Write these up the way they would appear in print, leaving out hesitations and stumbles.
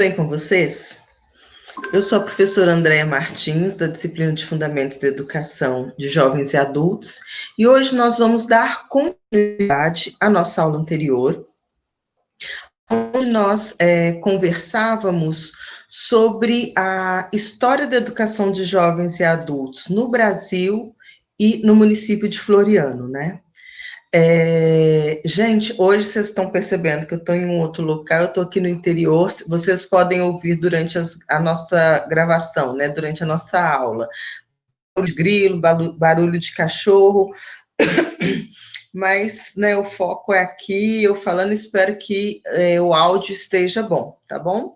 Bem com vocês? Eu sou a professora Andréia Martins, da disciplina de Fundamentos da Educação de Jovens e Adultos, e hoje nós vamos dar continuidade à nossa aula anterior, onde nós conversávamos sobre a história da educação de jovens e adultos no Brasil e no município de Floriano, né? Gente, hoje vocês estão percebendo que eu estou em um outro local, eu estou aqui no interior, vocês podem ouvir durante a nossa gravação, né, durante a nossa aula, barulho de grilo, barulho de cachorro, mas, né, o foco é aqui, eu falando, espero que o áudio esteja bom, tá bom?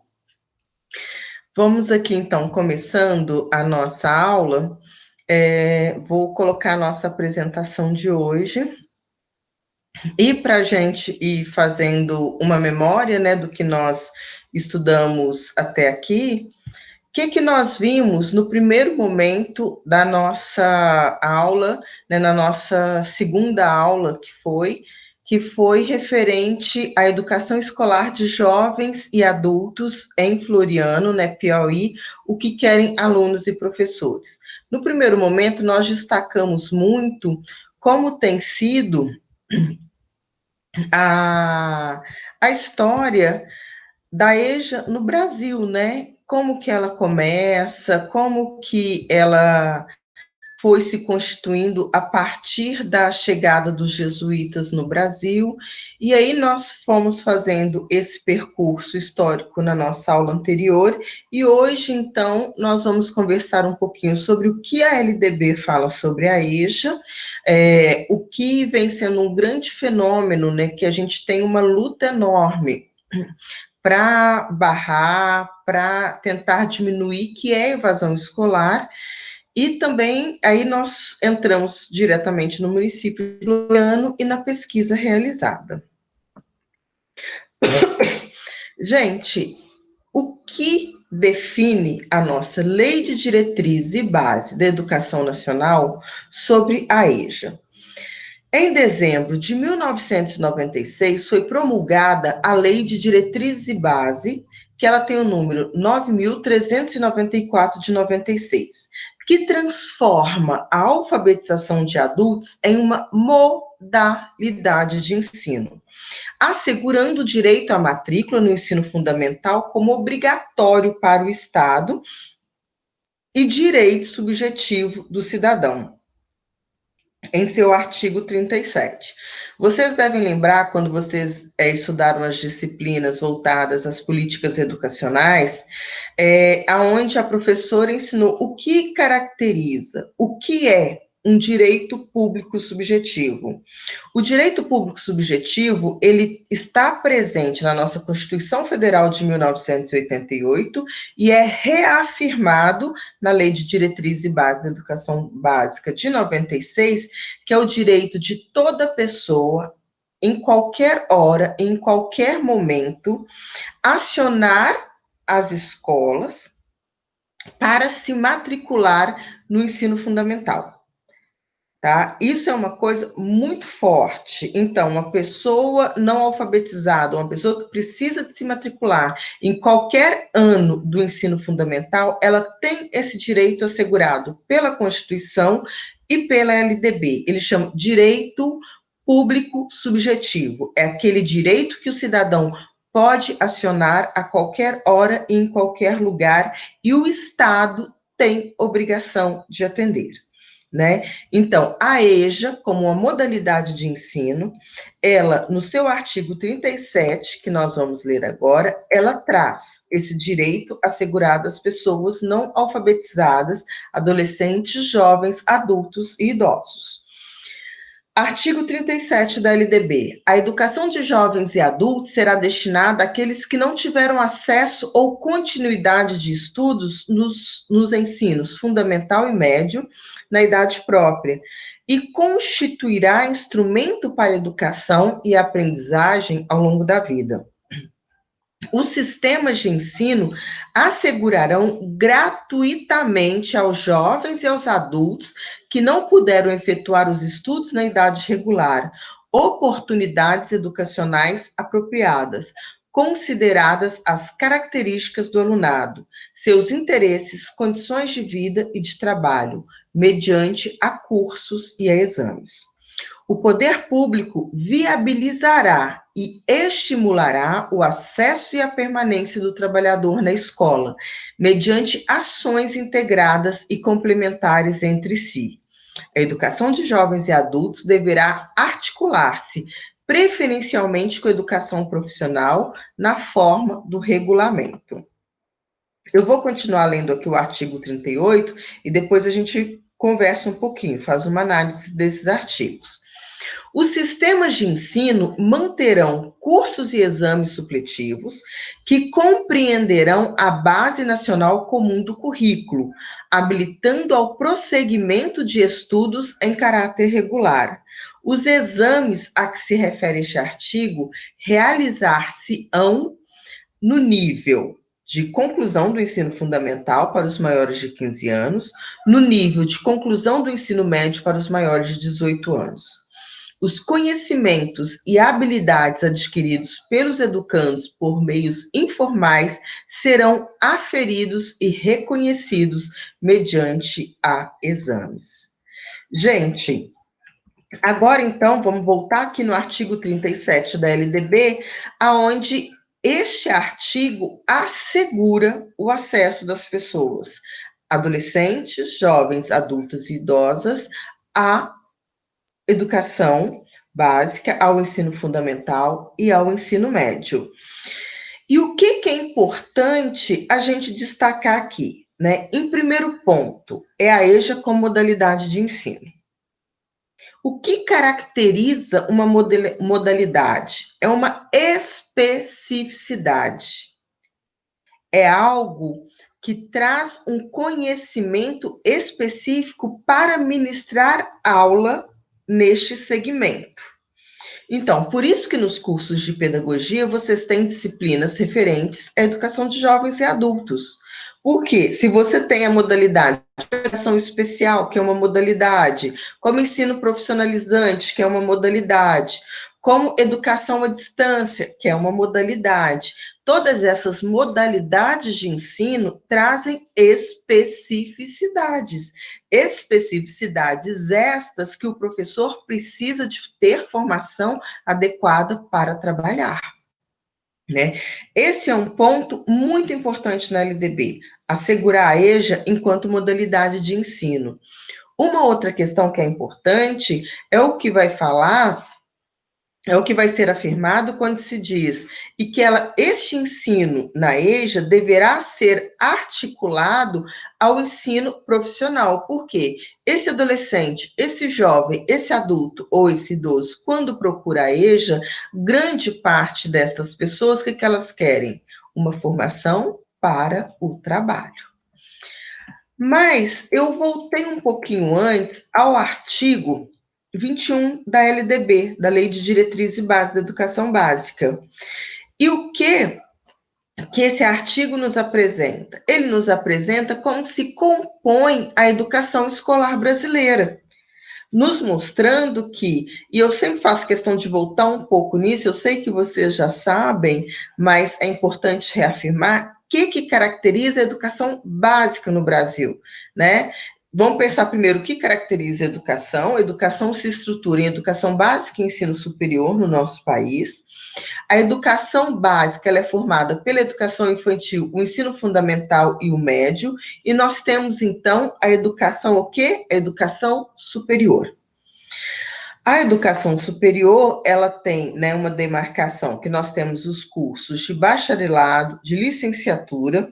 Vamos aqui, então, começando a nossa aula, vou colocar a nossa apresentação de hoje. E para a gente ir fazendo uma memória, né, do que nós estudamos até aqui, o que nós vimos no primeiro momento da nossa aula, né, na nossa segunda aula, que foi referente à educação escolar de jovens e adultos em Floriano, né, Piauí, o que querem alunos e professores. No primeiro momento, nós destacamos muito como tem sido a história da EJA no Brasil, né? Como que ela começa, como que ela foi se constituindo a partir da chegada dos jesuítas no Brasil, e aí nós fomos fazendo esse percurso histórico na nossa aula anterior, e hoje, então, nós vamos conversar um pouquinho sobre o que a LDB fala sobre a EJA, o que vem sendo um grande fenômeno, né, que a gente tem uma luta enorme para barrar, para tentar diminuir, que é a evasão escolar, e também aí nós entramos diretamente no município de Floriano e na pesquisa realizada. Gente, o que define a nossa Lei de Diretriz e Base da Educação Nacional sobre a EJA? Em dezembro de 1996, foi promulgada a Lei de Diretrizes e Base, que ela tem o número 9.394 de 96, que transforma a alfabetização de adultos em uma modalidade de ensino, assegurando o direito à matrícula no ensino fundamental como obrigatório para o Estado e direito subjetivo do cidadão, em seu artigo 37. Vocês devem lembrar, quando vocês estudaram as disciplinas voltadas às políticas educacionais, aonde a professora ensinou o que caracteriza, o que é um direito público subjetivo. O direito público subjetivo, ele está presente na nossa Constituição Federal de 1988 e é reafirmado na Lei de Diretrizes e Bases da Educação Básica de 96, que é o direito de toda pessoa, em qualquer hora, em qualquer momento, acionar as escolas para se matricular no ensino fundamental. Tá? Isso é uma coisa muito forte. Então, uma pessoa não alfabetizada, uma pessoa que precisa de se matricular em qualquer ano do ensino fundamental, ela tem esse direito assegurado pela Constituição e pela LDB. Ele chama direito público subjetivo. É aquele direito que o cidadão pode acionar a qualquer hora e em qualquer lugar, e o Estado tem obrigação de atender. Né? Então, a EJA, como uma modalidade de ensino, ela, no seu artigo 37, que nós vamos ler agora, ela traz esse direito assegurado às pessoas não alfabetizadas, adolescentes, jovens, adultos e idosos. Artigo 37 da LDB. A educação de jovens e adultos será destinada àqueles que não tiveram acesso ou continuidade de estudos nos ensinos fundamental e médio, na idade própria, e constituirá instrumento para a educação e aprendizagem ao longo da vida. Os sistemas de ensino assegurarão gratuitamente aos jovens e aos adultos que não puderam efetuar os estudos na idade regular oportunidades educacionais apropriadas, consideradas as características do alunado, seus interesses, condições de vida e de trabalho, mediante a cursos e a exames. O poder público viabilizará e estimulará o acesso e a permanência do trabalhador na escola, mediante ações integradas e complementares entre si. A educação de jovens e adultos deverá articular-se preferencialmente com a educação profissional na forma do regulamento. Eu vou continuar lendo aqui o artigo 38 e depois a gente conversa um pouquinho, faz uma análise desses artigos. Os sistemas de ensino manterão cursos e exames supletivos que compreenderão a Base Nacional Comum do Currículo, habilitando ao prosseguimento de estudos em caráter regular. Os exames a que se refere este artigo realizar-se-ão no nível de conclusão do ensino fundamental para os maiores de 15 anos, no nível de conclusão do ensino médio para os maiores de 18 anos. Os conhecimentos e habilidades adquiridos pelos educandos por meios informais serão aferidos e reconhecidos mediante a exames. Gente, agora então vamos voltar aqui no artigo 37 da LDB, aonde este artigo assegura o acesso das pessoas, adolescentes, jovens, adultas e idosas, à educação básica, ao ensino fundamental e ao ensino médio. E o que é importante a gente destacar aqui, né? Em primeiro ponto, é a EJA como modalidade de ensino. O que caracteriza uma modalidade? É uma especificidade. É algo que traz um conhecimento específico para ministrar aula neste segmento. Então, por isso que nos cursos de pedagogia vocês têm disciplinas referentes à educação de jovens e adultos. Porque se você tem a modalidade de educação especial, que é uma modalidade, como ensino profissionalizante, que é uma modalidade, como educação à distância, que é uma modalidade, todas essas modalidades de ensino trazem especificidades. Especificidades estas que o professor precisa de ter formação adequada para trabalhar, né? Esse é um ponto muito importante na LDB, assegurar a EJA enquanto modalidade de ensino. Uma outra questão que é importante é o que vai falar, é o que vai ser afirmado quando se diz e que este ensino na EJA deverá ser articulado ao ensino profissional. Por quê? Esse adolescente, esse jovem, esse adulto ou esse idoso, quando procura a EJA, grande parte destas pessoas, o que elas querem? Uma formação para o trabalho. Mas eu voltei um pouquinho antes ao artigo 21 da LDB, da Lei de Diretriz e Base da Educação Básica. E o que esse artigo nos apresenta? Ele nos apresenta como se compõe a educação escolar brasileira, nos mostrando que, e eu sempre faço questão de voltar um pouco nisso, eu sei que vocês já sabem, mas é importante reafirmar o que caracteriza a educação básica no Brasil, né? Vamos pensar primeiro o que caracteriza a educação. A educação se estrutura em educação básica e ensino superior no nosso país. A educação básica ela é formada pela educação infantil, o ensino fundamental e o médio, e nós temos, então, a educação o quê? A educação superior. A educação superior, ela tem, né, uma demarcação, que nós temos os cursos de bacharelado, de licenciatura.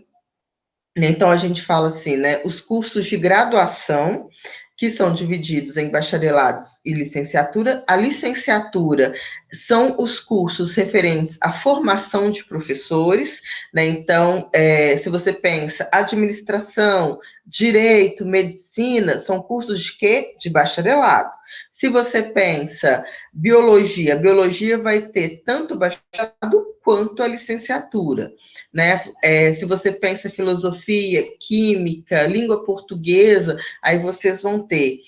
Então, a gente fala assim, né, os cursos de graduação, que são divididos em bacharelados e licenciatura. A licenciatura são os cursos referentes à formação de professores, né? Então, se você pensa administração, direito, medicina, são cursos de quê? De bacharelado. Se você pensa biologia, biologia vai ter tanto bacharelado quanto a licenciatura. Né? Se você pensa filosofia, química, língua portuguesa, aí vocês vão ter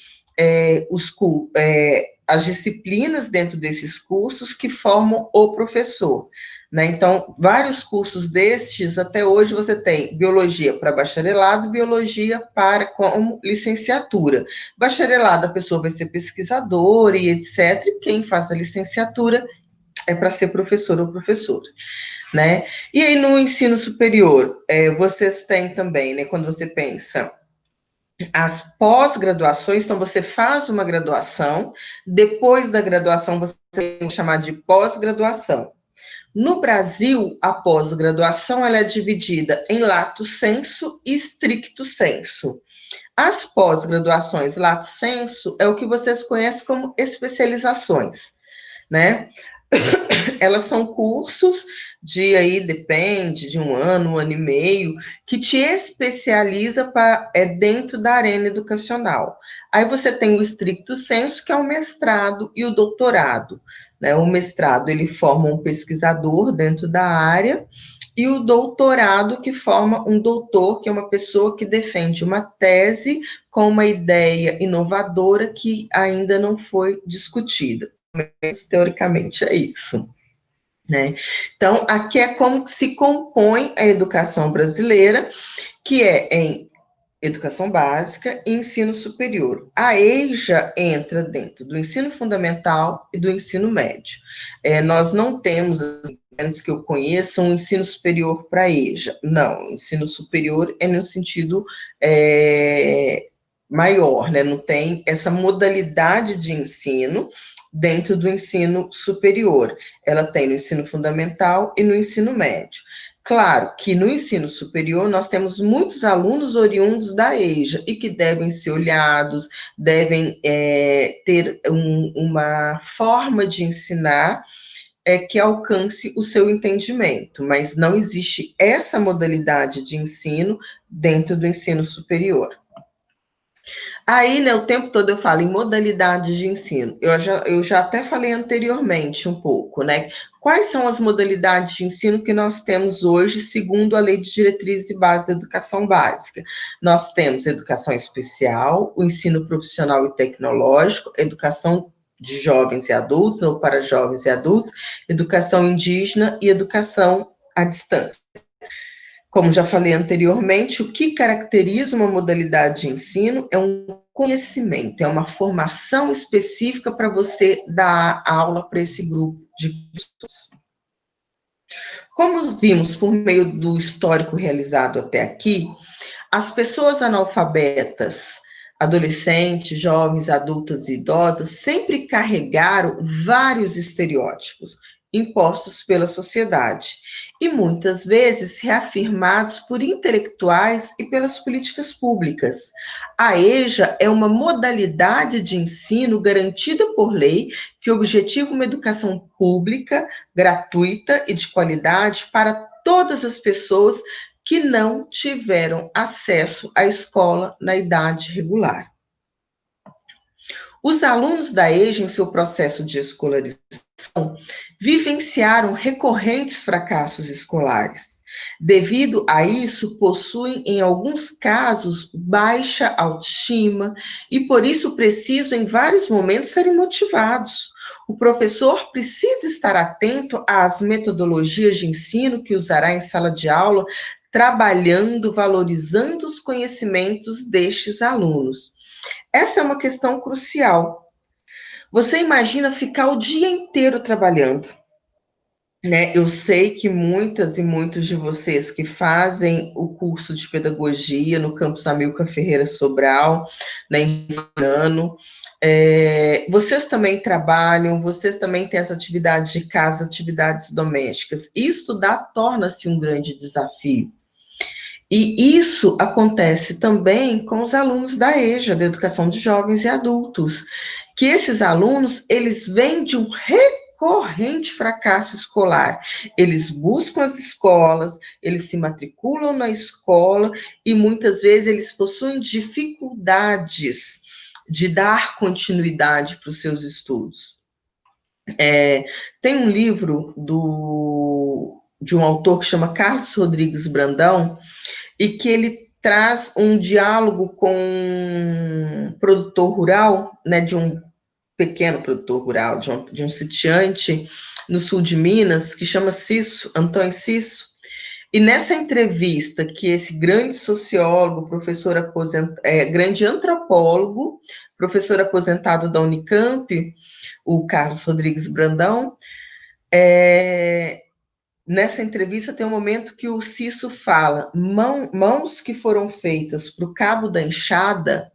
as disciplinas dentro desses cursos que formam o professor. né? Então, vários cursos destes, até hoje você tem biologia para bacharelado, biologia para como licenciatura. Bacharelado, a pessoa vai ser pesquisadora e etc. E quem faz a licenciatura é para ser professor ou professora, né? E aí no ensino superior, vocês têm também, né? Quando você pensa as pós-graduações, então você faz uma graduação, depois da graduação você tem que chamar de pós-graduação. No Brasil, a pós-graduação ela é dividida em lato sensu e stricto sensu. As pós-graduações lato sensu é o que vocês conhecem como especializações, né? Elas são cursos de aí, depende, de um ano e meio, que te especializa dentro da arena educacional. Aí você tem o stricto sensu, que é o mestrado e o doutorado, né? O mestrado, ele forma um pesquisador dentro da área, e o doutorado, que forma um doutor, que é uma pessoa que defende uma tese com uma ideia inovadora que ainda não foi discutida. Mas, teoricamente, é isso, né? Então, aqui é como que se compõe a educação brasileira, que é em educação básica e ensino superior. A EJA entra dentro do ensino fundamental e do ensino médio. Nós não temos, antes que eu conheça, um ensino superior para a EJA. Não, o ensino superior é no sentido maior, né? Não tem essa modalidade de ensino dentro do ensino superior. Ela tem no ensino fundamental e no ensino médio. Claro que no ensino superior nós temos muitos alunos oriundos da EJA e que devem ser olhados, devem ter uma forma de ensinar que alcance o seu entendimento, mas não existe essa modalidade de ensino dentro do ensino superior. Aí, né, o tempo todo eu falo em modalidades de ensino. Eu já até falei anteriormente um pouco, né? Quais são as modalidades de ensino que nós temos hoje, segundo a Lei de Diretrizes e Bases da Educação Básica? Nós temos educação especial, o ensino profissional e tecnológico, educação de jovens e adultos, ou para jovens e adultos, educação indígena e educação à distância. Como já falei anteriormente, o que caracteriza uma modalidade de ensino é um conhecimento, é uma formação específica para você dar aula para esse grupo de pessoas. Como vimos por meio do histórico realizado até aqui, as pessoas analfabetas, adolescentes, jovens, adultas e idosas, sempre carregaram vários estereótipos impostos pela sociedade e muitas vezes reafirmados por intelectuais e pelas políticas públicas. A EJA é uma modalidade de ensino garantida por lei que objetiva uma educação pública, gratuita e de qualidade para todas as pessoas que não tiveram acesso à escola na idade regular. Os alunos da EJA, em seu processo de escolarização, vivenciaram recorrentes fracassos escolares. Devido a isso, possuem, em alguns casos, baixa autoestima e, por isso, precisam, em vários momentos, serem motivados. O professor precisa estar atento às metodologias de ensino que usará em sala de aula, trabalhando, valorizando os conhecimentos destes alunos. Essa é uma questão crucial. Você imagina ficar o dia inteiro trabalhando, né? Eu sei que muitas e muitos de vocês que fazem o curso de pedagogia no campus Amilcar Ferreira Sobral, né, em ano, vocês também trabalham, vocês também têm as atividades de casa, atividades domésticas. Estudar torna-se um grande desafio. E isso acontece também com os alunos da EJA, da Educação de Jovens e Adultos, que esses alunos, eles vêm de um recorrente fracasso escolar. Eles buscam as escolas, eles se matriculam na escola e muitas vezes eles possuem dificuldades de dar continuidade para os seus estudos. Tem um livro de um autor que chama Carlos Rodrigues Brandão, e que ele traz um diálogo com um produtor rural, né, de um pequeno produtor rural, de um sitiante, no sul de Minas, que chama Cisso, Antônio Cisso. E nessa entrevista que esse grande sociólogo, grande antropólogo, professor aposentado da Unicamp, o Carlos Rodrigues Brandão, nessa entrevista tem um momento que o Cisso fala: mãos que foram feitas para o cabo da enxada,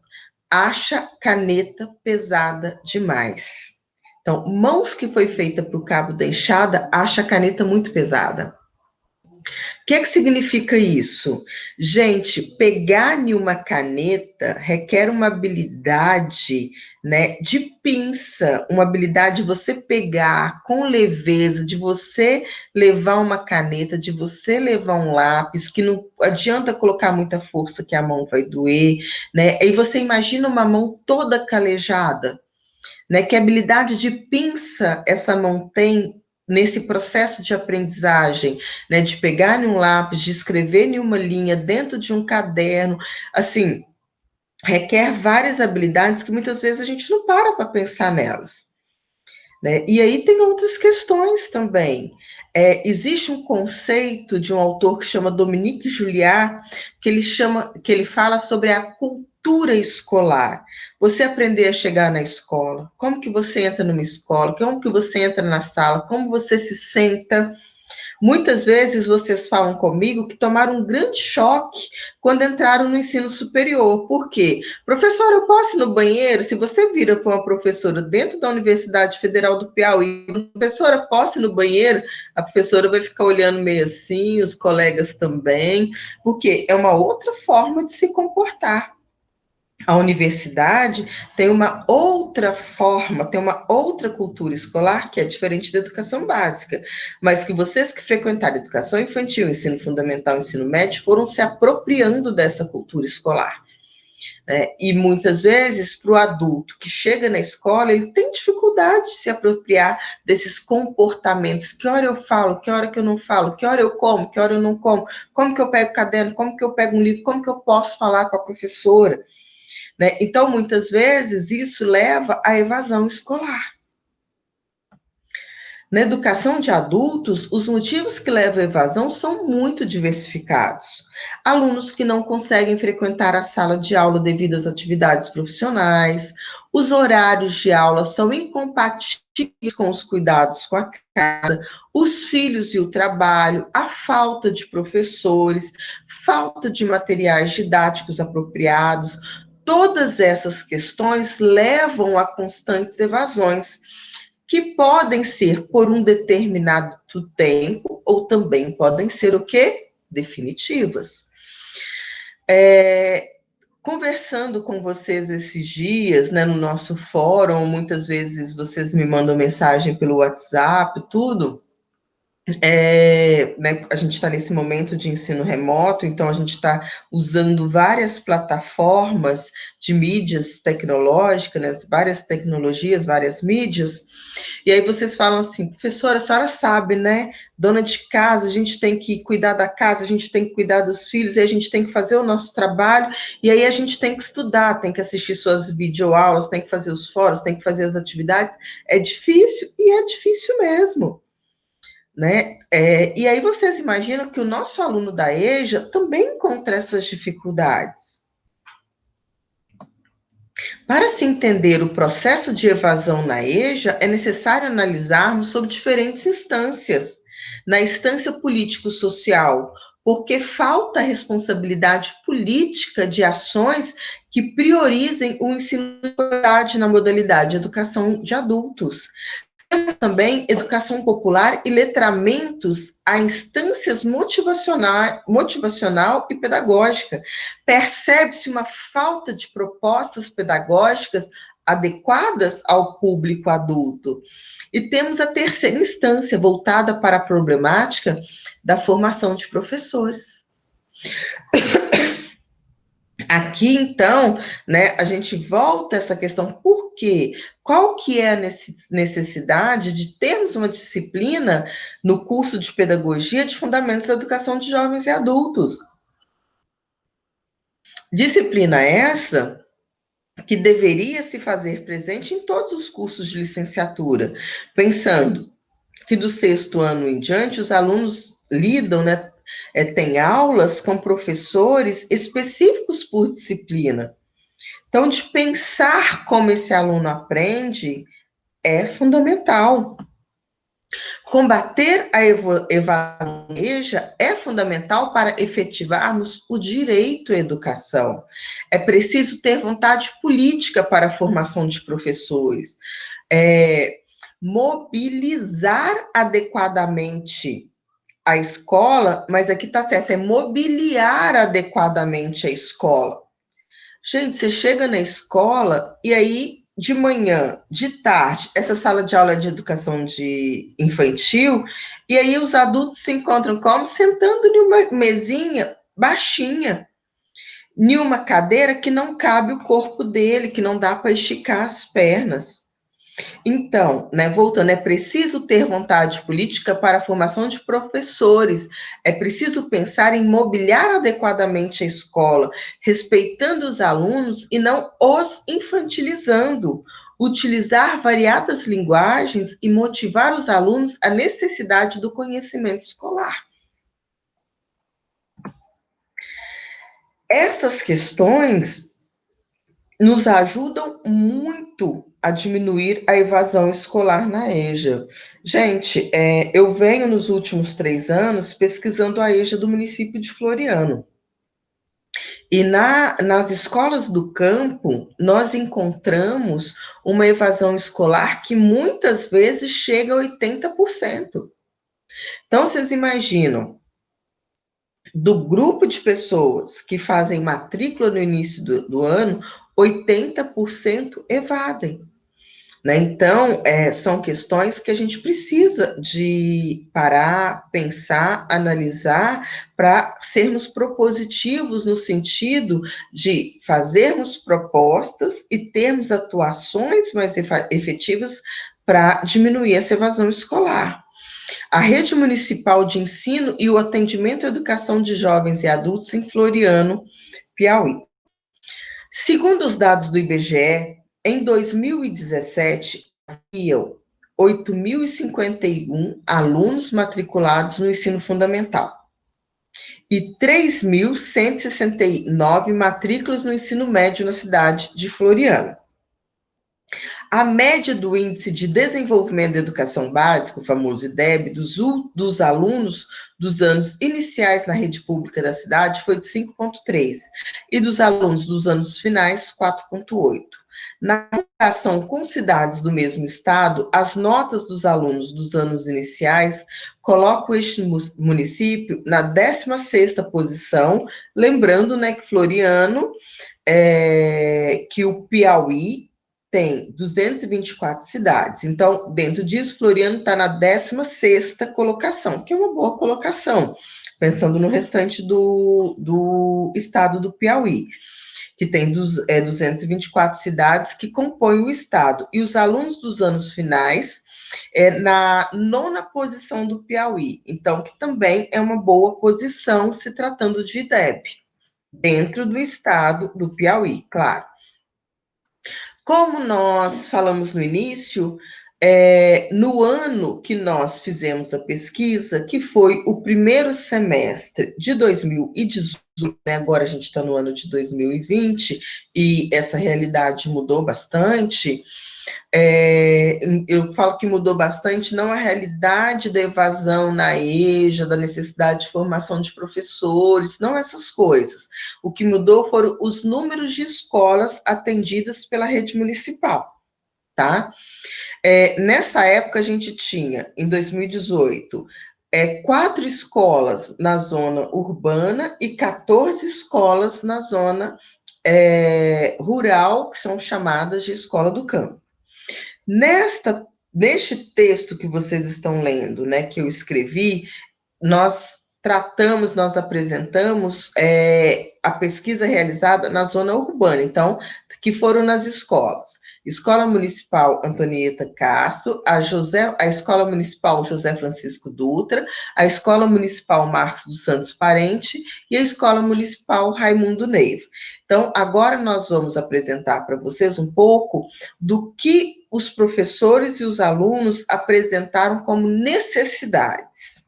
acha caneta pesada demais. Então, mãos que foi feita para o cabo da enxada, acha a caneta muito pesada. O que significa isso? Gente, pegar em uma caneta requer uma habilidade, né, de pinça, uma habilidade de você pegar com leveza, de você levar uma caneta, de você levar um lápis, que não adianta colocar muita força que a mão vai doer, né? E você imagina uma mão toda calejada, né? Que habilidade de pinça essa mão tem nesse processo de aprendizagem, né? De pegar em um lápis, de escrever em uma linha dentro de um caderno, assim, requer várias habilidades que muitas vezes a gente não para pensar nelas, né? E aí tem outras questões também. Existe um conceito de um autor que chama Dominique Julliard, que ele fala sobre a cultura escolar. Você aprender a chegar na escola, como que você entra numa escola, como que você entra na sala, como você se senta. Muitas vezes vocês falam comigo que tomaram um grande choque quando entraram no ensino superior. Por quê? Professora, eu posso ir no banheiro? Se você vira para uma professora dentro da Universidade Federal do Piauí, professora, posso ir no banheiro? A professora vai ficar olhando meio assim, os colegas também, porque é uma outra forma de se comportar. A universidade tem uma outra forma, tem uma outra cultura escolar que é diferente da educação básica, mas que vocês que frequentaram educação infantil, ensino fundamental, ensino médio, foram se apropriando dessa cultura escolar, né? E muitas vezes, para o adulto que chega na escola, ele tem dificuldade de se apropriar desses comportamentos. Que hora eu falo, que hora que eu não falo, que hora eu como, que hora eu não como que eu pego o caderno, como que eu pego um livro, como que eu posso falar com a professora, né? Então, muitas vezes, isso leva à evasão escolar. Na educação de adultos, os motivos que levam à evasão são muito diversificados. Alunos que não conseguem frequentar a sala de aula devido às atividades profissionais, os horários de aula são incompatíveis com os cuidados com a casa, os filhos e o trabalho, a falta de professores, falta de materiais didáticos apropriados. Todas essas questões levam a constantes evasões, que podem ser por um determinado tempo ou também podem ser o quê? Definitivas. Conversando com vocês esses dias, né, no nosso fórum, muitas vezes vocês me mandam mensagem pelo WhatsApp, tudo. Né, a gente está nesse momento de ensino remoto, então a gente está usando várias plataformas de mídias tecnológicas, né, várias tecnologias, várias mídias, e aí vocês falam assim: professora, a senhora sabe, né, dona de casa, a gente tem que cuidar da casa, a gente tem que cuidar dos filhos, e a gente tem que fazer o nosso trabalho, e aí a gente tem que estudar, tem que assistir suas videoaulas, tem que fazer os fóruns, tem que fazer as atividades. É difícil, e é difícil mesmo, né? E aí vocês imaginam que o nosso aluno da EJA também encontra essas dificuldades. Para se entender o processo de evasão na EJA, é necessário analisarmos sobre diferentes instâncias. Na instância político-social, porque falta responsabilidade política de ações que priorizem o ensino de qualidade na modalidade de educação de adultos. Temos também educação popular e letramentos a instâncias motivacional e pedagógica. Percebe-se uma falta de propostas pedagógicas adequadas ao público adulto. E temos a terceira instância, voltada para a problemática da formação de professores. Aqui, então, né, a gente volta a essa questão: por quê? Qual que é a necessidade de termos uma disciplina no curso de Pedagogia de Fundamentos da Educação de Jovens e Adultos? Disciplina essa que deveria se fazer presente em todos os cursos de licenciatura, pensando que do sexto ano em diante os alunos lidam, né, têm aulas com professores específicos por disciplina. Então, de pensar como esse aluno aprende é fundamental. Combater a evasão é fundamental para efetivarmos o direito à educação. É preciso ter vontade política para a formação de professores, mobilizar adequadamente a escola, mas aqui está certo, é mobiliar adequadamente a escola. Gente, você chega na escola e aí de manhã, de tarde, essa sala de aula é de educação de infantil, e aí os adultos se encontram como? Sentando em uma mesinha baixinha, em uma cadeira que não cabe o corpo dele, que não dá para esticar as pernas. Então, né, voltando, é preciso ter vontade política para a formação de professores, é preciso pensar em mobiliar adequadamente a escola, respeitando os alunos e não os infantilizando, utilizar variadas linguagens e motivar os alunos à necessidade do conhecimento escolar. Essas questões nos ajudam muito a diminuir a evasão escolar na EJA. Gente, eu venho nos últimos 3 anos pesquisando a EJA do município de Floriano. E nas escolas do campo, nós encontramos uma evasão escolar que muitas vezes chega a 80%. Então, vocês imaginam, do grupo de pessoas que fazem matrícula no início do ano, 80% evadem. Né? Então, são questões que a gente precisa de parar, pensar, analisar, para sermos propositivos no sentido de fazermos propostas e termos atuações mais efetivas para diminuir essa evasão escolar. A Rede Municipal de Ensino e o Atendimento à Educação de Jovens e Adultos em Floriano, Piauí. Segundo os dados do IBGE, em 2017, haviam 8.051 alunos matriculados no ensino fundamental e 3.169 matrículas no ensino médio na cidade de Floriano. A média do Índice de Desenvolvimento da Educação Básica, o famoso IDEB, dos alunos dos anos iniciais na rede pública da cidade foi de 5,3, e dos alunos dos anos finais, 4,8. Na comparação com cidades do mesmo estado, as notas dos alunos dos anos iniciais colocam este município na 16ª posição, lembrando, né, que Floriano, que o Piauí tem 224 cidades. Então, dentro disso, Floriano está na 16ª colocação, que é uma boa colocação, pensando no restante do estado do Piauí, que tem 224 cidades que compõem o estado. E os alunos dos anos finais na 9ª posição do Piauí. Então, que também é uma boa posição se tratando de IDEB, dentro do estado do Piauí, claro. Como nós falamos no início, no ano que nós fizemos a pesquisa, que foi o primeiro semestre de 2018, né, agora a gente está no ano de 2020, e essa realidade mudou bastante. Eu falo que mudou bastante, não a realidade da evasão na EJA, da necessidade de formação de professores, não essas coisas. O que mudou foram os números de escolas atendidas pela rede municipal, tá? Nessa época, a gente tinha, em 2018, 4 escolas na zona urbana e 14 escolas na zona rural, que são chamadas de escola do campo. Neste texto que vocês estão lendo, né, que eu escrevi, nós apresentamos a pesquisa realizada na zona urbana, então, que foram nas escolas. Escola Municipal Antonieta Castro, a Escola Municipal José Francisco Dutra, a Escola Municipal Marcos dos Santos Parente e a Escola Municipal Raimundo Neiva. Então, agora nós vamos apresentar para vocês um pouco do que os professores e os alunos apresentaram como necessidades.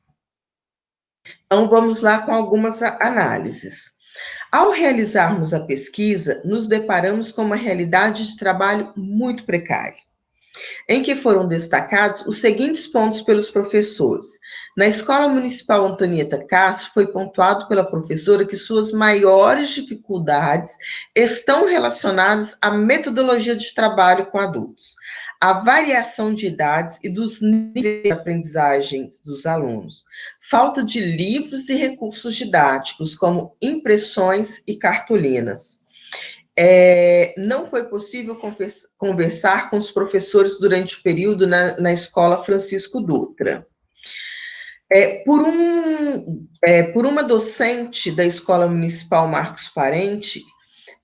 Então, vamos lá com algumas análises. Ao realizarmos a pesquisa, nos deparamos com uma realidade de trabalho muito precária, em que foram destacados os seguintes pontos pelos professores. Na Escola Municipal Antonieta Castro, foi pontuado pela professora que suas maiores dificuldades estão relacionadas à metodologia de trabalho com adultos, à variação de idades e dos níveis de aprendizagem dos alunos, falta de livros e recursos didáticos, como impressões e cartolinas. Não foi possível conversar com os professores durante o período na escola Francisco Dutra. Por uma docente da Escola Municipal Marcos Parente,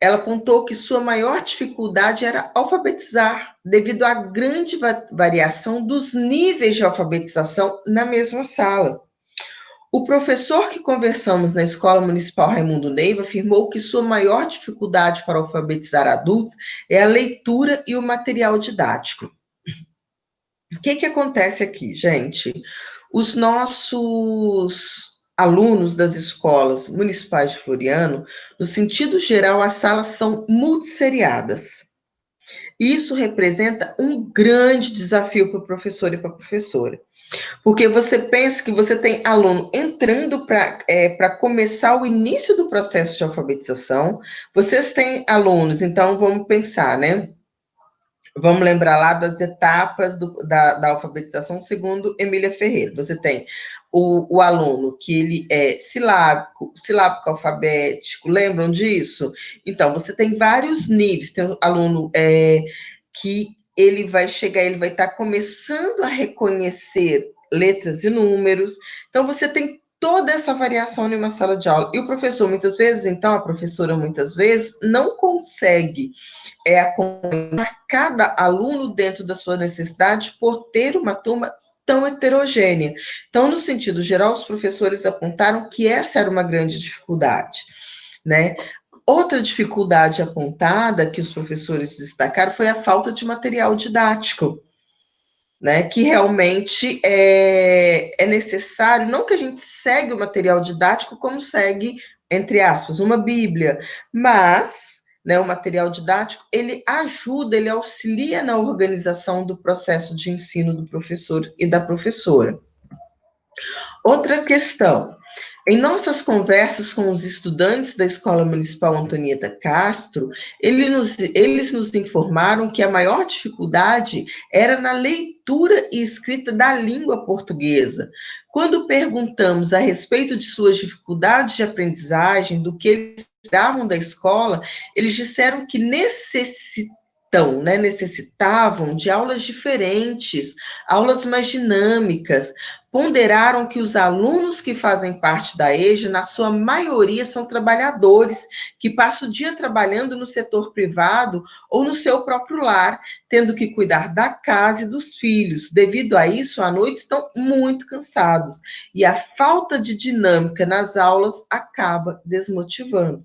ela apontou que sua maior dificuldade era alfabetizar, devido à grande variação dos níveis de alfabetização na mesma sala. O professor que conversamos na Escola Municipal Raimundo Neiva afirmou que sua maior dificuldade para alfabetizar adultos é a leitura e o material didático. O que acontece aqui, gente? Os nossos alunos das escolas municipais de Floriano, no sentido geral, as salas são multisseriadas. Isso representa um grande desafio para o professor e para a professora. Porque você pensa que você tem aluno entrando para começar o início do processo de alfabetização, vocês têm alunos, então vamos pensar, né? Vamos lembrar lá das etapas da alfabetização segundo Emília Ferreira. Você tem o aluno que ele é silábico alfabético, lembram disso? Então, você tem vários níveis, tem um aluno que ele vai estar começando a reconhecer letras e números. Então, você tem toda essa variação em uma sala de aula. E o professor, muitas vezes, então, a professora, muitas vezes, não consegue acompanhar cada aluno dentro da sua necessidade por ter uma turma tão heterogênea. Então, no sentido geral, os professores apontaram que essa era uma grande dificuldade, né? Outra dificuldade apontada que os professores destacaram foi a falta de material didático, né? Que realmente é necessário, não que a gente segue o material didático como segue, entre aspas, uma Bíblia, mas, né, o material didático, ele ajuda, ele auxilia na organização do processo de ensino do professor e da professora. Outra questão, em nossas conversas com os estudantes da Escola Municipal Antonieta Castro, eles nos informaram que a maior dificuldade era na leitura e escrita da língua portuguesa. Quando perguntamos a respeito de suas dificuldades de aprendizagem, do que eles esperavam da escola, eles disseram que necessitavam de aulas diferentes, aulas mais dinâmicas. Ponderaram que os alunos que fazem parte da EJA, na sua maioria, são trabalhadores, que passam o dia trabalhando no setor privado ou no seu próprio lar, tendo que cuidar da casa e dos filhos. Devido a isso, à noite estão muito cansados, e a falta de dinâmica nas aulas acaba desmotivando.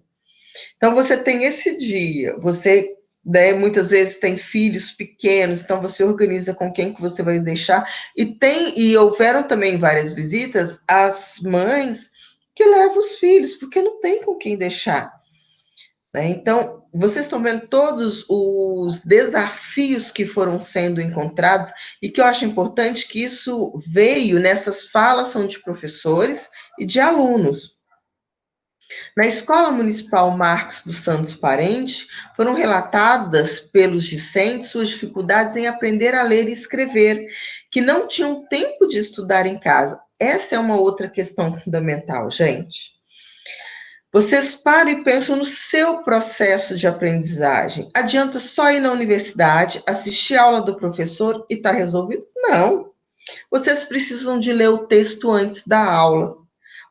Então, você tem esse dia, você, né, muitas vezes tem filhos pequenos, então você organiza com quem que você vai deixar, e houveram também várias visitas às mães que levam os filhos, porque não tem com quem deixar, né? Então, vocês estão vendo todos os desafios que foram sendo encontrados, e que eu acho importante que isso veio nessas falas, são de professores e de alunos. Na Escola Municipal Marcos dos Santos Parente, foram relatadas pelos discentes suas dificuldades em aprender a ler e escrever, que não tinham tempo de estudar em casa. Essa é uma outra questão fundamental, gente. Vocês param e pensam no seu processo de aprendizagem. Adianta só ir na universidade, assistir a aula do professor e está resolvido? Não. Vocês precisam de ler o texto antes da aula.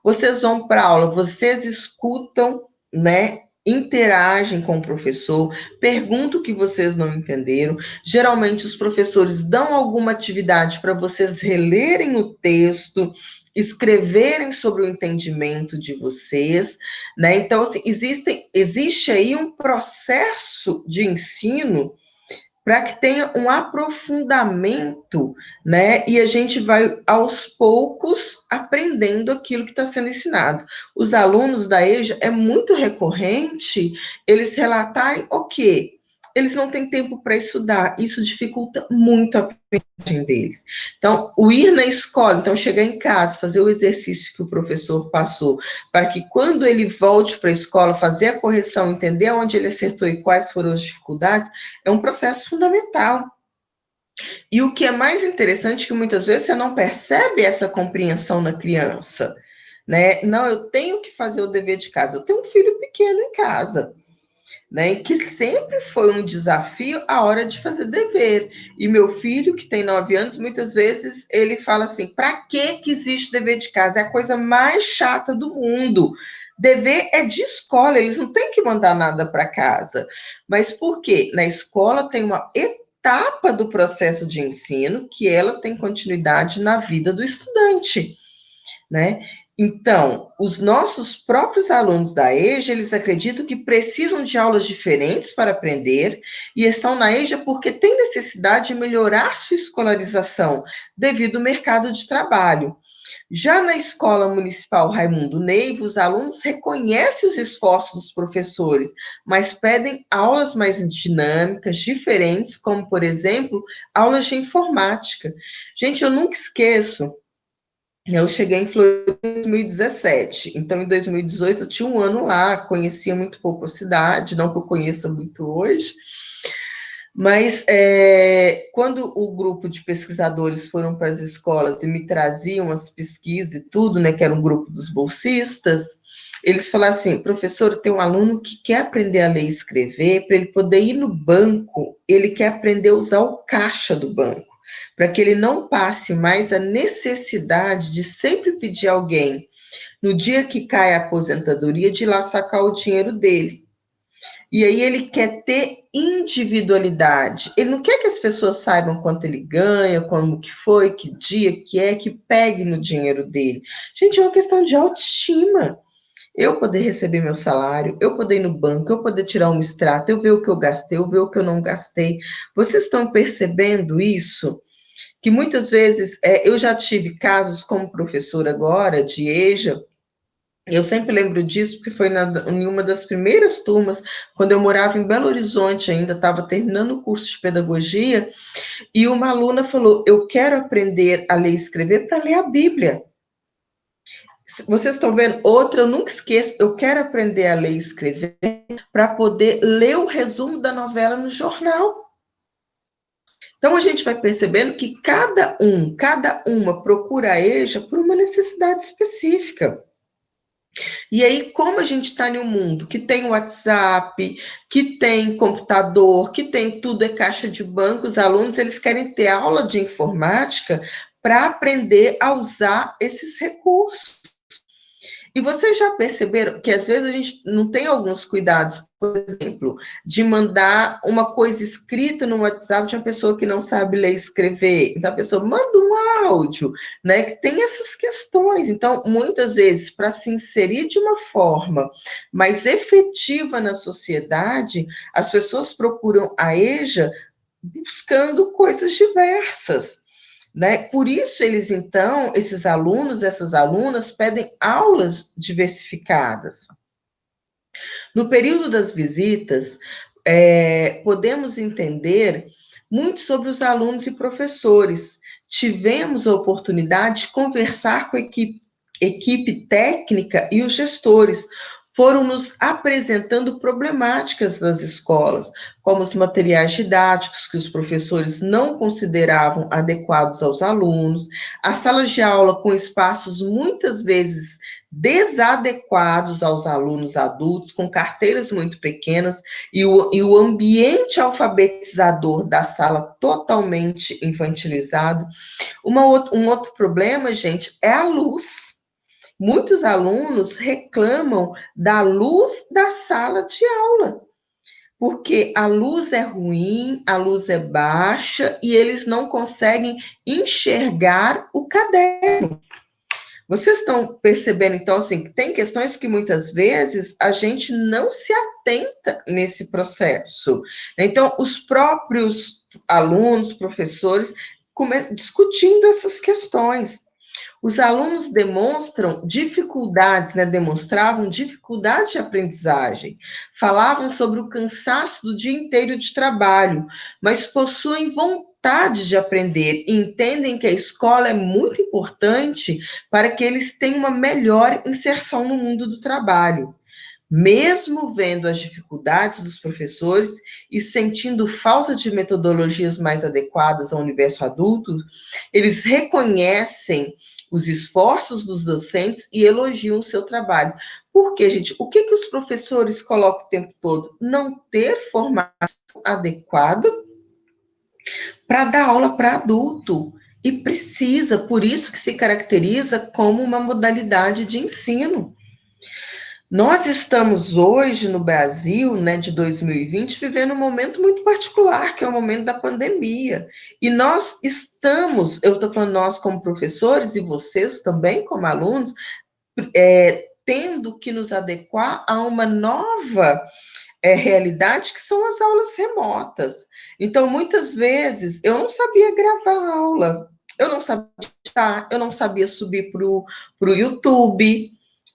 Vocês vão para a aula, vocês escutam, né, interagem com o professor, perguntam o que vocês não entenderam. Geralmente, os professores dão alguma atividade para vocês relerem o texto, escreverem sobre o entendimento de vocês, né? Então, assim, existe aí um processo de ensino para que tenha um aprofundamento, né? E a gente vai aos poucos aprendendo aquilo que está sendo ensinado. Os alunos da EJA é muito recorrente eles relatarem o quê? Eles não têm tempo para estudar, isso dificulta muito a aprendizagem deles. Então, o ir na escola, então chegar em casa, fazer o exercício que o professor passou, para que quando ele volte para a escola, fazer a correção, entender onde ele acertou e quais foram as dificuldades, é um processo fundamental. E o que é mais interessante é que muitas vezes você não percebe essa compreensão na criança, né? Não, eu tenho que fazer o dever de casa. Eu tenho um filho pequeno em casa, né? Que sempre foi um desafio a hora de fazer dever. E meu filho, que tem 9 anos, muitas vezes ele fala assim: para que existe dever de casa? É a coisa mais chata do mundo. Dever é de escola, eles não têm que mandar nada para casa. Mas por quê? Na escola tem uma etapa do processo de ensino que ela tem continuidade na vida do estudante, né? Então, os nossos próprios alunos da EJA, eles acreditam que precisam de aulas diferentes para aprender e estão na EJA porque têm necessidade de melhorar sua escolarização devido ao mercado de trabalho. Já na Escola Municipal Raimundo Neiva, os alunos reconhecem os esforços dos professores, mas pedem aulas mais dinâmicas, diferentes, como, por exemplo, aulas de informática. Gente, eu nunca esqueço, eu cheguei em Floripa em 2017, então em 2018 eu tinha um ano lá, conhecia muito pouco a cidade, não que eu conheça muito hoje, mas quando o grupo de pesquisadores foram para as escolas e me traziam as pesquisas e tudo, né, que era um grupo dos bolsistas, eles falaram assim: professor, tem um aluno que quer aprender a ler e escrever, para ele poder ir no banco, ele quer aprender a usar o caixa do banco, para que ele não passe mais a necessidade de sempre pedir a alguém, no dia que cai a aposentadoria, de ir lá sacar o dinheiro dele. E aí ele quer ter individualidade. Ele não quer que as pessoas saibam quanto ele ganha, como que foi, que dia que é, que pegue no dinheiro dele. Gente, é uma questão de autoestima. Eu poder receber meu salário, eu poder ir no banco, eu poder tirar um extrato, eu ver o que eu gastei, eu ver o que eu não gastei. Vocês estão percebendo isso? Que muitas vezes eu já tive casos como professora agora de EJA. Eu sempre lembro disso porque foi em uma das primeiras turmas, quando eu morava em Belo Horizonte, ainda estava terminando o curso de pedagogia, e uma aluna falou: eu quero aprender a ler e escrever para ler a Bíblia. Vocês estão vendo? Outra, eu nunca esqueço, eu quero aprender a ler e escrever para poder ler o resumo da novela no jornal. Então a gente vai percebendo que cada uma procura a EJA por uma necessidade específica. E aí, como a gente está em um mundo que tem WhatsApp, que tem computador, que tem tudo, é caixa de banco, os alunos eles querem ter aula de informática para aprender a usar esses recursos. E vocês já perceberam que às vezes a gente não tem alguns cuidados, por exemplo, de mandar uma coisa escrita no WhatsApp de uma pessoa que não sabe ler e escrever. Então a pessoa manda um áudio, né? Que tem essas questões. Então, muitas vezes, para se inserir de uma forma mais efetiva na sociedade, as pessoas procuram a EJA buscando coisas diversas, né? Por isso eles então, esses alunos, essas alunas pedem aulas diversificadas. No período das visitas, podemos entender muito sobre os alunos e professores. Tivemos a oportunidade de conversar com a equipe técnica e os gestores. Foram nos apresentando problemáticas das escolas, como os materiais didáticos que os professores não consideravam adequados aos alunos, as salas de aula com espaços muitas vezes desadequados aos alunos adultos, com carteiras muito pequenas, e o ambiente alfabetizador da sala totalmente infantilizado. Um outro problema, gente, é a luz. muitos alunos reclamam da luz da sala de aula, porque a luz é ruim, a luz é baixa e eles não conseguem enxergar o caderno. Vocês estão percebendo, então, assim, que tem questões que muitas vezes a gente não se atenta nesse processo. Então, os próprios alunos, professores, discutindo essas questões. Os alunos demonstram dificuldades, né, demonstravam dificuldade de aprendizagem, falavam sobre o cansaço do dia inteiro de trabalho, mas possuem vontade de aprender e entendem que a escola é muito importante para que eles tenham uma melhor inserção no mundo do trabalho. Mesmo vendo as dificuldades dos professores e sentindo falta de metodologias mais adequadas ao universo adulto, eles reconhecem os esforços dos docentes e elogiam o seu trabalho. Porque, gente, o que os professores colocam o tempo todo? Não ter formação adequada para dar aula para adulto. E precisa, por isso que se caracteriza como uma modalidade de ensino. Nós estamos hoje no Brasil, né, de 2020, vivendo um momento muito particular, que é o momento da pandemia. E nós estamos, eu estou falando nós como professores e vocês também como alunos, tendo que nos adequar a uma nova realidade, que são as aulas remotas. Então, muitas vezes, eu não sabia gravar aula, eu não sabia editar, eu não sabia subir para o YouTube.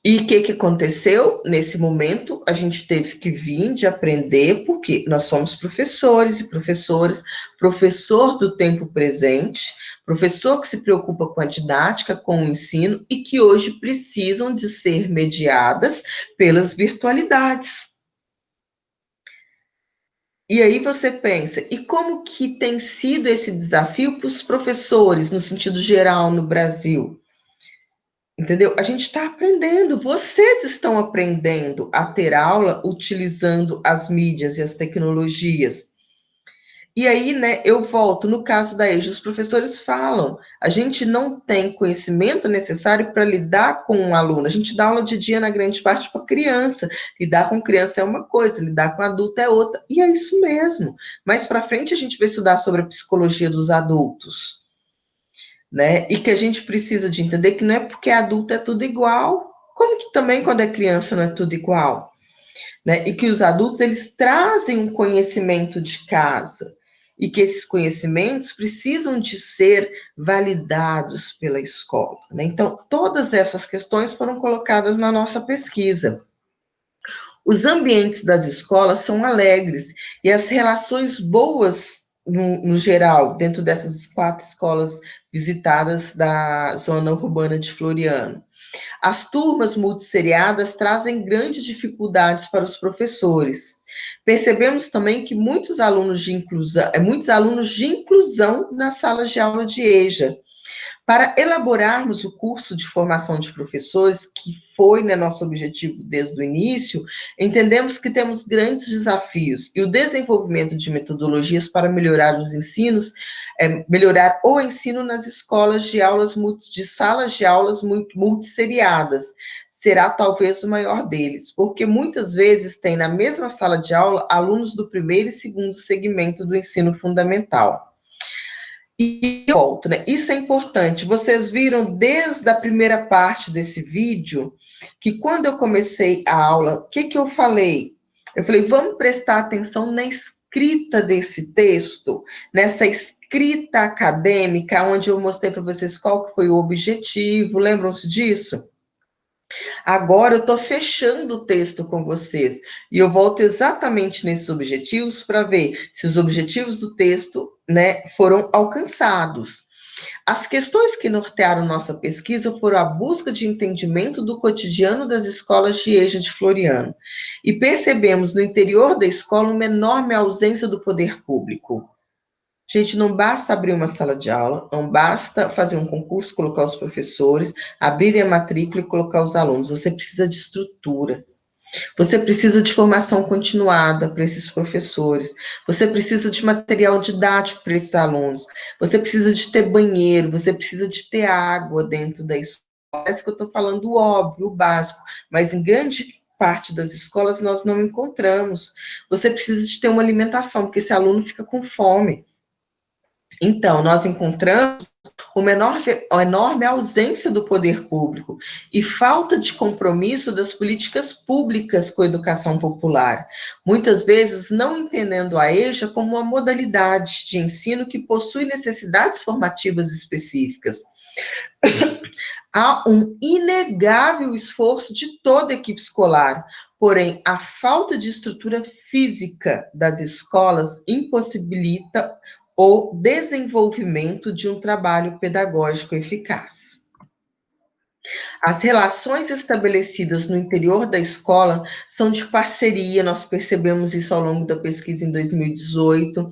E o que aconteceu? Nesse momento, a gente teve que vir de aprender, porque nós somos professores e professoras, professor do tempo presente, professor que se preocupa com a didática, com o ensino, e que hoje precisam de ser mediadas pelas virtualidades. E aí você pensa, e como que tem sido esse desafio para os professores, no sentido geral, no Brasil? Entendeu? A gente está aprendendo, vocês estão aprendendo a ter aula utilizando as mídias e as tecnologias. E aí, né, eu volto, no caso da EJA, os professores falam, a gente não tem conhecimento necessário para lidar com um aluno, a gente dá aula de dia na grande parte para criança, lidar com criança é uma coisa, lidar com adulto é outra, e é isso mesmo. Mais para frente a gente vai estudar sobre a psicologia dos adultos, né, e que a gente precisa de entender que não é porque adulto é tudo igual, como que também quando é criança não é tudo igual, né, e que os adultos, eles trazem um conhecimento de casa, e que esses conhecimentos precisam de ser validados pela escola, né? Então, todas essas questões foram colocadas na nossa pesquisa. Os ambientes das escolas são alegres, e as relações boas, no geral, dentro dessas 4 escolas visitadas da zona urbana de Floriano. As turmas multisseriadas trazem grandes dificuldades para os professores. Percebemos também que muitos alunos de inclusão nas salas de aula de EJA. Para elaborarmos o curso de formação de professores, que foi, né, nosso objetivo desde o início, entendemos que temos grandes desafios e o desenvolvimento de metodologias para melhorar os ensinos, melhorar o ensino nas escolas de salas de aulas multisseriadas, será talvez o maior deles, porque muitas vezes tem na mesma sala de aula alunos do primeiro e segundo segmento do ensino fundamental. E eu volto, né? Isso é importante. Vocês viram desde a primeira parte desse vídeo que quando eu comecei a aula, o que eu falei? Eu falei, vamos prestar atenção na escrita desse texto, nessa escrita acadêmica, onde eu mostrei para vocês qual que foi o objetivo, lembram-se disso? Agora eu estou fechando o texto com vocês e eu volto exatamente nesses objetivos para ver se os objetivos do texto, né, foram alcançados. As questões que nortearam nossa pesquisa foram a busca de entendimento do cotidiano das escolas de EJA de Floriano. E percebemos no interior da escola uma enorme ausência do poder público. Gente, não basta abrir uma sala de aula, não basta fazer um concurso, colocar os professores, abrir a matrícula e colocar os alunos. Você precisa de estrutura. Você precisa de formação continuada para esses professores. Você precisa de material didático para esses alunos. Você precisa de ter banheiro, você precisa de ter água dentro da escola. parece que eu estou falando o óbvio, o básico, mas em grande parte das escolas nós não encontramos. Você precisa de ter uma alimentação, porque esse aluno fica com fome. Então, nós encontramos uma enorme ausência do poder público e falta de compromisso das políticas públicas com a educação popular, muitas vezes não entendendo a EJA como uma modalidade de ensino que possui necessidades formativas específicas. Há um inegável esforço de toda a equipe escolar, porém, a falta de estrutura física das escolas impossibilita o desenvolvimento de um trabalho pedagógico eficaz. As relações estabelecidas no interior da escola são de parceria, nós percebemos isso ao longo da pesquisa em 2018,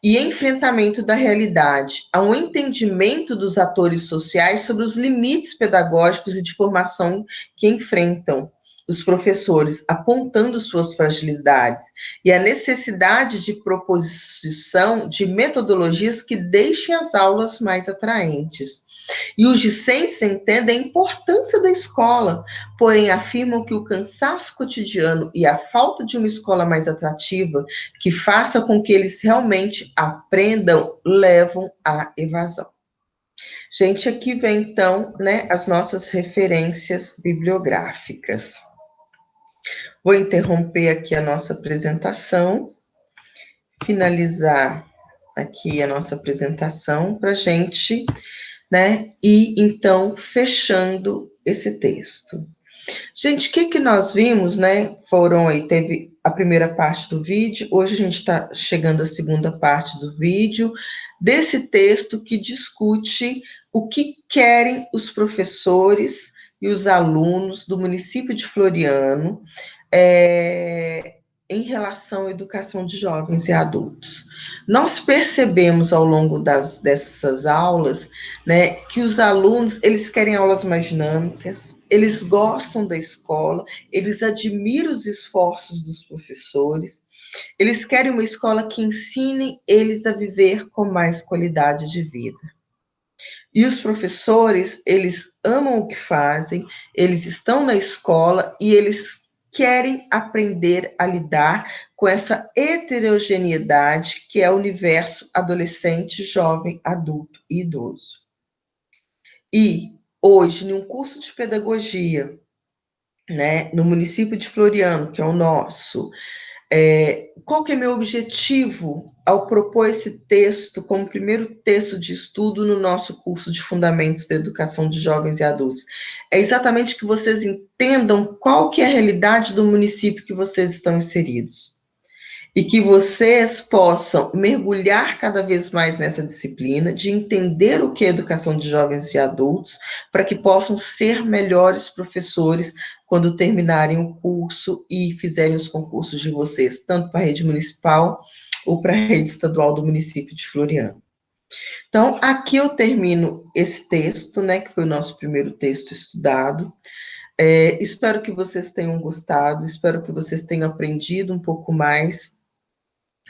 e enfrentamento da realidade, há um entendimento dos atores sociais sobre os limites pedagógicos e de formação que enfrentam os professores, apontando suas fragilidades, e a necessidade de proposição de metodologias que deixem as aulas mais atraentes. E os discentes entendem a importância da escola, porém afirmam que o cansaço cotidiano e a falta de uma escola mais atrativa, que faça com que eles realmente aprendam, levam à evasão. Gente, aqui vem então, né, as nossas referências bibliográficas. Vou interromper aqui a nossa apresentação, finalizar aqui a nossa apresentação para a gente, né, e então fechando esse texto. Gente, o que nós vimos, né? Teve a primeira parte do vídeo, hoje a gente está chegando à segunda parte do vídeo, desse texto que discute o que querem os professores e os alunos do município de Floriano em relação à educação de jovens e adultos. Nós percebemos ao longo dessas aulas, né, que os alunos, eles querem aulas mais dinâmicas, eles gostam da escola, eles admiram os esforços dos professores, eles querem uma escola que ensine eles a viver com mais qualidade de vida. E os professores, eles amam o que fazem, eles estão na escola e eles querem aprender a lidar com essa heterogeneidade que é o universo adolescente, jovem, adulto e idoso. E hoje, em um curso de pedagogia, né, no município de Floriano, que é o nosso, qual que é meu objetivo ao propor esse texto como primeiro texto de estudo no nosso curso de Fundamentos da Educação de Jovens e Adultos? É exatamente que vocês entendam qual que é a realidade do município que vocês estão inseridos. E que vocês possam mergulhar cada vez mais nessa disciplina, de entender o que é educação de jovens e adultos, para que possam ser melhores professores quando terminarem o curso e fizerem os concursos de vocês, tanto para a rede municipal ou para a rede estadual do município de Floriano. Então, aqui eu termino esse texto, né, que foi o nosso primeiro texto estudado. Espero que vocês tenham gostado, espero que vocês tenham aprendido um pouco mais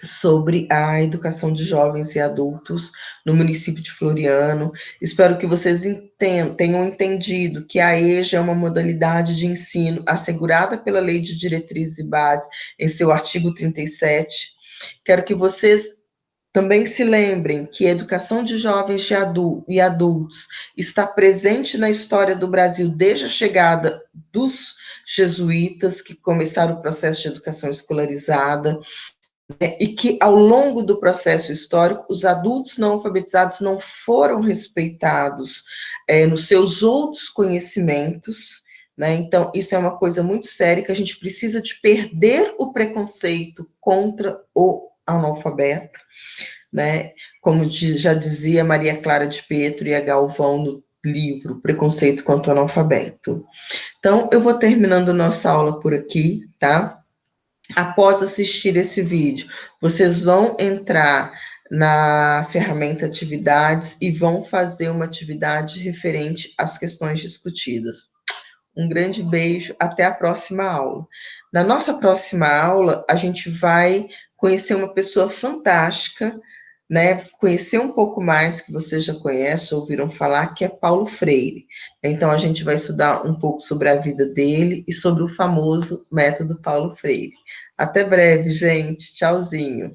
sobre a educação de jovens e adultos no município de Floriano. Espero que vocês tenham entendido que a EJA é uma modalidade de ensino assegurada pela Lei de Diretrizes e Bases, em seu artigo 37. Quero que vocês também se lembrem que a educação de jovens e adultos está presente na história do Brasil desde a chegada dos jesuítas, que começaram o processo de educação escolarizada, e que ao longo do processo histórico, os adultos não alfabetizados não foram respeitados nos seus outros conhecimentos, né? Então, isso é uma coisa muito séria, que a gente precisa de perder o preconceito contra o analfabeto, né? Como já dizia Maria Clara de Pietro e a Galvão no livro Preconceito contra o Analfabeto. Então, eu vou terminando nossa aula por aqui, tá? Após assistir esse vídeo, vocês vão entrar na ferramenta Atividades e vão fazer uma atividade referente às questões discutidas. Um grande beijo, até a próxima aula. Na nossa próxima aula, a gente vai conhecer uma pessoa fantástica, né, conhecer um pouco mais, que você já conhece, ouviram falar, que é Paulo Freire. Então, a gente vai estudar um pouco sobre a vida dele e sobre o famoso método Paulo Freire. Até breve, gente. Tchauzinho.